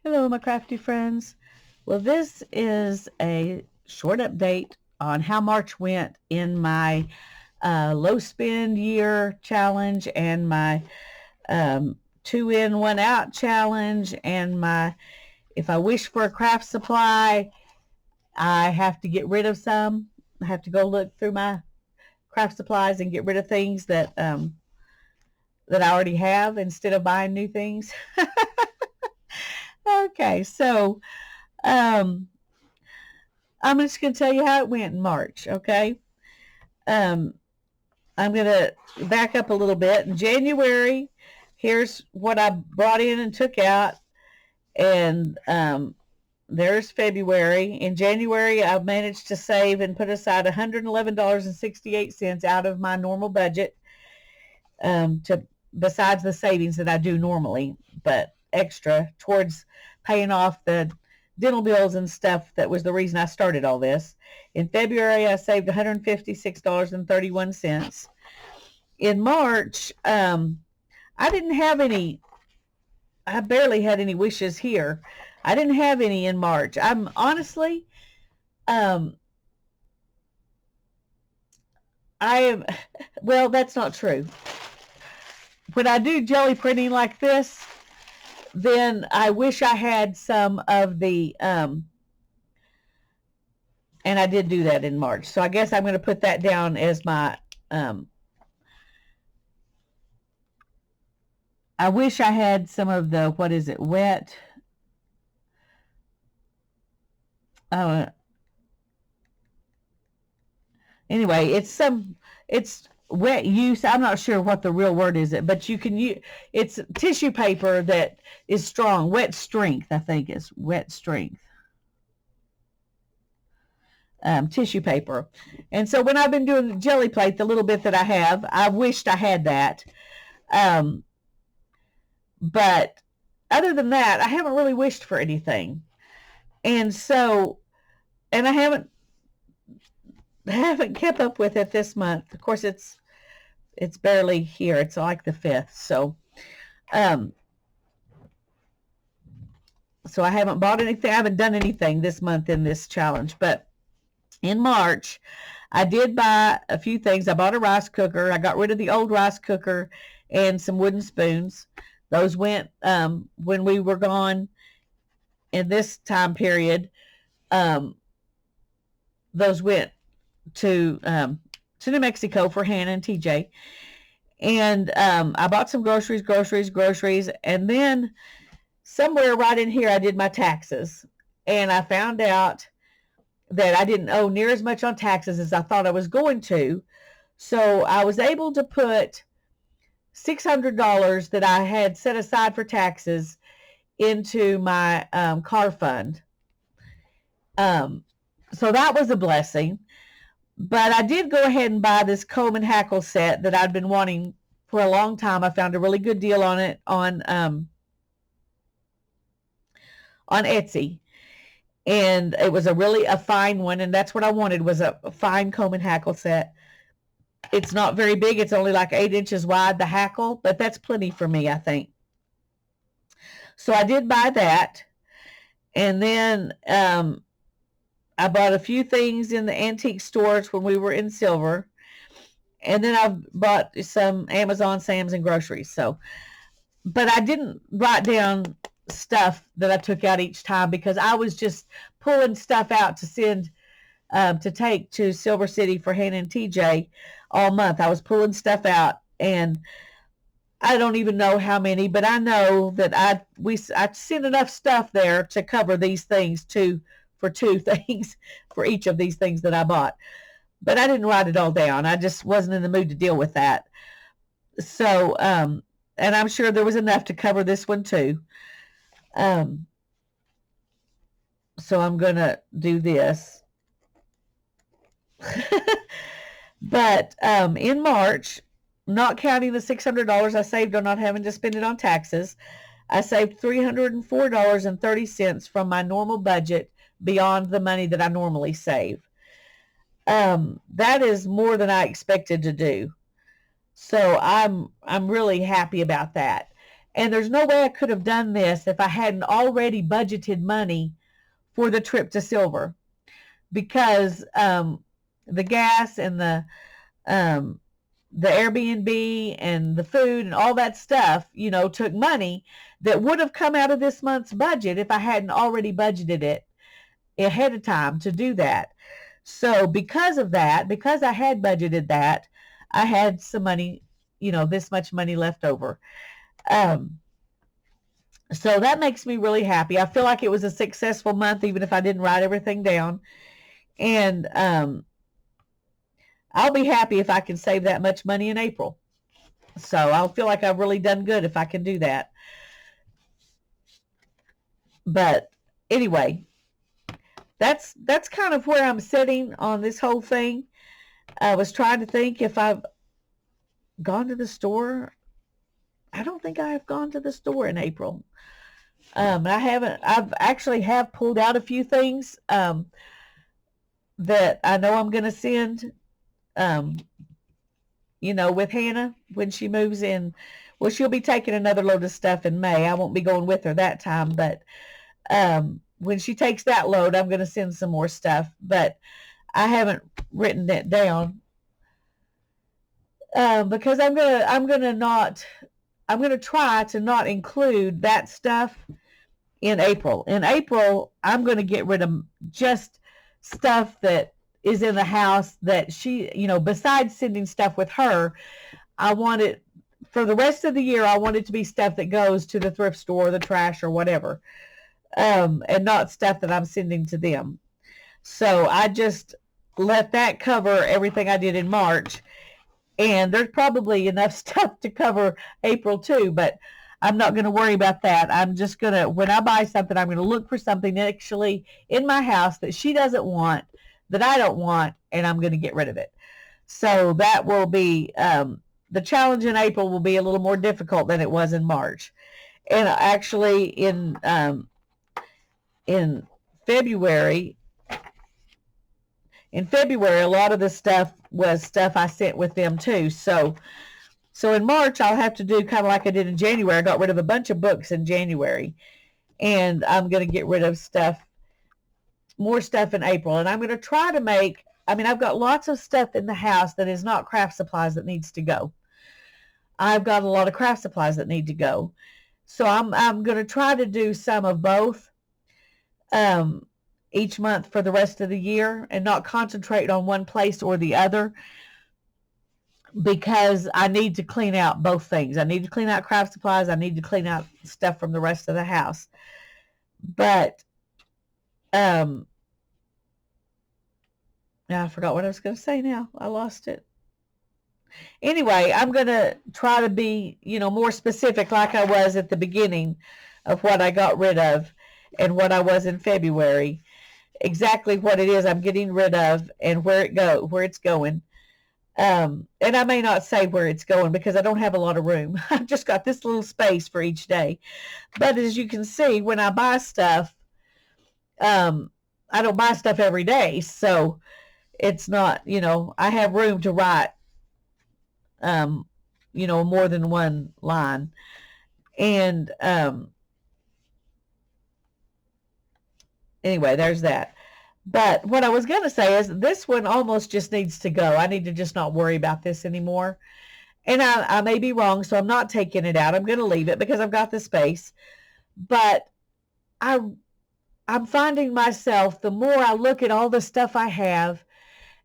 Hello, my crafty friends. Well, this is a short update on how March went in my low spend year challenge and my two in, one out challenge and my if I wish for a craft supply, I have to get rid of some. I have to go look through my craft supplies and get rid of things that I already have instead of buying new things. Okay, so um, I'm just going to tell you how it went in March, okay? Um, I'm going to back up a little bit. In January, here's what I brought in and took out. And there's February. In January, I managed to save and put aside $111.68 out of my normal budget to besides the savings that I do normally, but extra towards paying off the dental bills and stuff. That was the reason I started all this. In February, I saved $156.31. In March, I didn't have any. I barely had any wishes here. I didn't have any in March. I'm honestly, um, I am. Well, that's not true. When I do jelly printing like this, then I wish I had some of the and I did do that in March. So I guess I'm going to put that down as my I wish I had some of the what is it, wet uh anyway, it's wet use. I'm not sure what the real word is, but you can use it's tissue paper that is strong, wet strength, I think is wet strength. Tissue paper. And so when I've been doing the jelly plate, the little bit that I have, I wished I had that. Um, but other than that, I haven't really wished for anything. And so, and I haven't kept up with it this month. Of course, it's barely here. It's like the 5th. Um, so I haven't bought anything. I haven't done anything this month in this challenge. But in March, I did buy a few things. I bought a rice cooker. I got rid of the old rice cooker and some wooden spoons. Those went when we were gone in this time period. Um, those went to New Mexico for Hannah and TJ. And I bought some groceries, and then somewhere right in here, I did my taxes, and I found out that I didn't owe near as much on taxes as I thought I was going to. So I was able to put $600 that I had set aside for taxes into my car fund. So that was a blessing. But I did go ahead and buy this comb and hackle set that I'd been wanting for a long time. I found a really good deal on it on Etsy, and it was a fine one, and that's what I wanted was a fine comb and hackle set. It's not very big. It's only like 8 inches wide, the hackle, but that's plenty for me, I think. So I did buy that, and then I bought a few things in the antique stores when we were in Silver, and then I bought some Amazon, Sam's, and groceries. So, but I didn't write down stuff that I took out each time because I was just pulling stuff out to send to take to Silver City for Hannah and TJ all month. I was pulling stuff out, and I don't even know how many, but I know that I sent enough stuff there to cover these things for two things for each of these things that I bought. But I didn't write it all down. I just wasn't in the mood to deal with that. So, and I'm sure there was enough to cover this one too. Um, so I'm gonna do this. But in March, not counting the $600 I saved on not having to spend it on taxes, I saved $304.30 from my normal budget beyond the money that I normally save. That is more than I expected to do. So I'm really happy about that. And there's no way I could have done this if I hadn't already budgeted money for the trip to Silver, because the gas and um, the Airbnb and the food and all that stuff, took money that would have come out of this month's budget if I hadn't already budgeted it ahead of time to do that. So because of that, because I had budgeted that, I had some money, this much money left over. So that makes me really happy. I feel like it was a successful month, even if I didn't write everything down. And I'll be happy if I can save that much money in April. So I'll feel like I've really done good if I can do that. But anyway, that's kind of where I'm sitting on this whole thing. I was trying to think if I've gone to the store. I don't think I have gone to the store in April. I haven't. I've actually have pulled out a few things that I know I'm going to send, with Hannah when she moves in. Well, she'll be taking another load of stuff in May. I won't be going with her that time, but when she takes that load, I'm going to send some more stuff. But I haven't written that down because I'm going to try to not include that stuff in April. In April, I'm going to get rid of just stuff that is in the house that she, besides sending stuff with her, I want it for the rest of the year. I want it to be stuff that goes to the thrift store, the trash, or whatever, and not stuff that I'm sending to them. So I just let that cover everything I did in March. And there's probably enough stuff to cover April too, but I'm not going to worry about that. I'm just going to, when I buy something, I'm going to look for something actually in my house that she doesn't want, that I don't want, and I'm going to get rid of it. So that will be, the challenge in April will be a little more difficult than it was in March. And actually in February, a lot of the stuff was stuff I sent with them too. So in March, I'll have to do kind of like I did in January. I got rid of a bunch of books in January, and I'm going to get rid of more stuff in April. And I'm going to try to I've got lots of stuff in the house that is not craft supplies that needs to go. I've got a lot of craft supplies that need to go. So I'm going to try to do some of both each month for the rest of the year and not concentrate on one place or the other, because I need to clean out both things. I need to clean out craft supplies. I need to clean out stuff from the rest of the house. But now I forgot what I was going to say now. I lost it. Anyway, I'm going to try to be, more specific like I was at the beginning of what I got rid of and what I was in February. Exactly what it is I'm getting rid of and where it's going. And I may not say where it's going because I don't have a lot of room. I've just got this little space for each day. But as you can see, when I buy stuff, I don't buy stuff every day. So it's not, I have room to write, more than one line. And anyway, there's that. But what I was going to say is this one almost just needs to go. I need to just not worry about this anymore. And I may be wrong, so I'm not taking it out. I'm going to leave it because I've got the space. But I'm finding myself, the more I look at all the stuff I have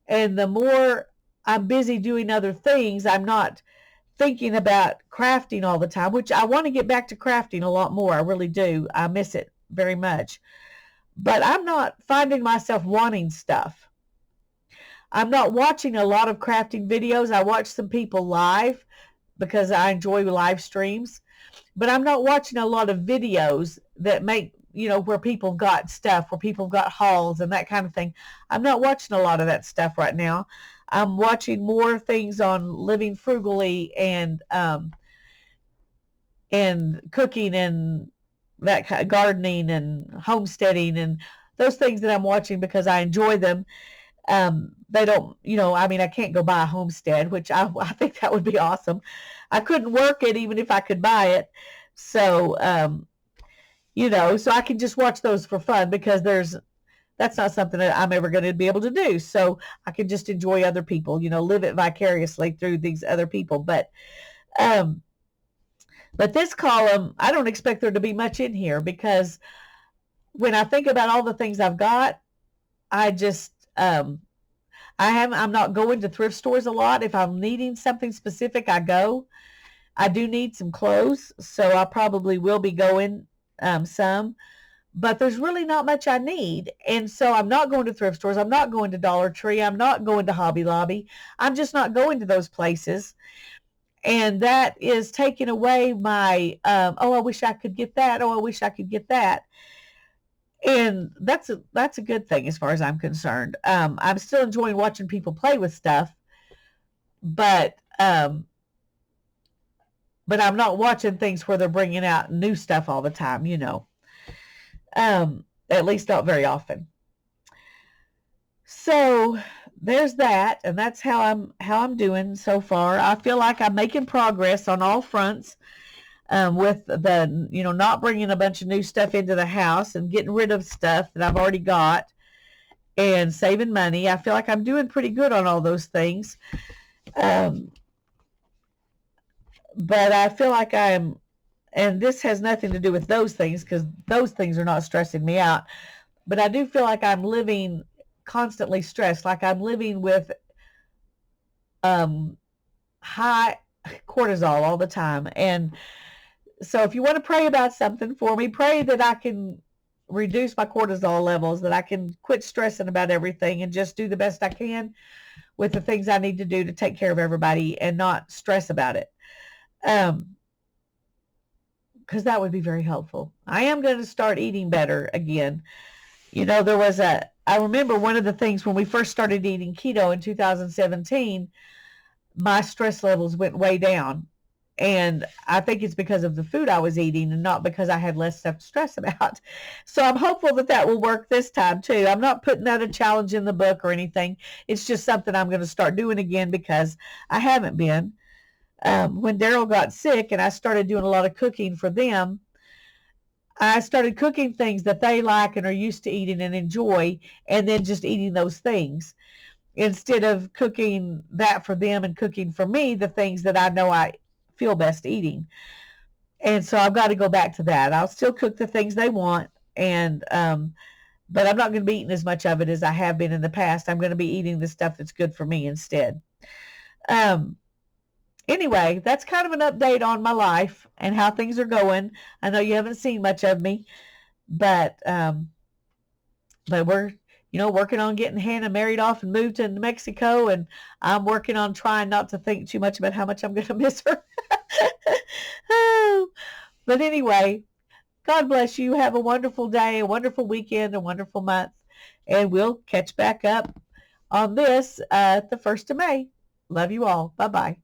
and the more I'm busy doing other things, I'm not thinking about crafting all the time, which I want to get back to crafting a lot more. I really do. I miss it very much. But I'm not finding myself wanting stuff. I'm not watching a lot of crafting videos. I watch some people live because I enjoy live streams. But I'm not watching a lot of videos that make, where people got stuff, where people got hauls and that kind of thing. I'm not watching a lot of that stuff right now. I'm watching more things on living frugally and cooking and that kind of gardening and homesteading and those things that I'm watching because I enjoy them. They don't, I can't go buy a homestead, which I think that would be awesome. I couldn't work it even if I could buy it. So, so I can just watch those for fun because that's not something that I'm ever going to be able to do. So I can just enjoy other people, live it vicariously through these other people. Um, but this column, I don't expect there to be much in here because when I think about all the things I've got, I just, I'm not going to thrift stores a lot. If I'm needing something specific, I go. I do need some clothes, so I probably will be going some, but there's really not much I need. And so I'm not going to thrift stores. I'm not going to Dollar Tree. I'm not going to Hobby Lobby. I'm just not going to those places. And that is taking away my, I wish I could get that. Oh, I wish I could get that. And that's a good thing as far as I'm concerned. I'm still enjoying watching people play with stuff, but I'm not watching things where they're bringing out new stuff all the time, at least not very often. So there's that, and that's how I'm doing so far. I feel like I'm making progress on all fronts. With the, not bringing a bunch of new stuff into the house and getting rid of stuff that I've already got and saving money. I feel like I'm doing pretty good on all those things. But I feel like and this has nothing to do with those things because those things are not stressing me out. But I do feel like I'm living constantly stressed, like I'm living with high cortisol all the time. And so if you want to pray about something for me, pray that I can reduce my cortisol levels, that I can quit stressing about everything and just do the best I can with the things I need to do to take care of everybody and not stress about it. Because that would be very helpful. I am going to start eating better again. I remember one of the things when we first started eating keto in 2017, my stress levels went way down. And I think it's because of the food I was eating and not because I had less stuff to stress about. So I'm hopeful that will work this time too. I'm not putting out a challenge in the book or anything. It's just something I'm going to start doing again because I haven't been. When Daryl got sick and I started doing a lot of cooking for them, I started cooking things that they like and are used to eating and enjoy, and then just eating those things instead of cooking that for them and cooking for me the things that I know I feel best eating. And so I've got to go back to that. I'll still cook the things they want, and but I'm not going to be eating as much of it as I have been in the past. I'm going to be eating the stuff that's good for me instead. Anyway, that's kind of an update on my life and how things are going. I know you haven't seen much of me, but we're working on getting Hannah married off and moved to New Mexico, and I'm working on trying not to think too much about how much I'm going to miss her. But anyway, God bless you. Have a wonderful day, a wonderful weekend, a wonderful month, and we'll catch back up on this the 1st of May. Love you all. Bye-bye.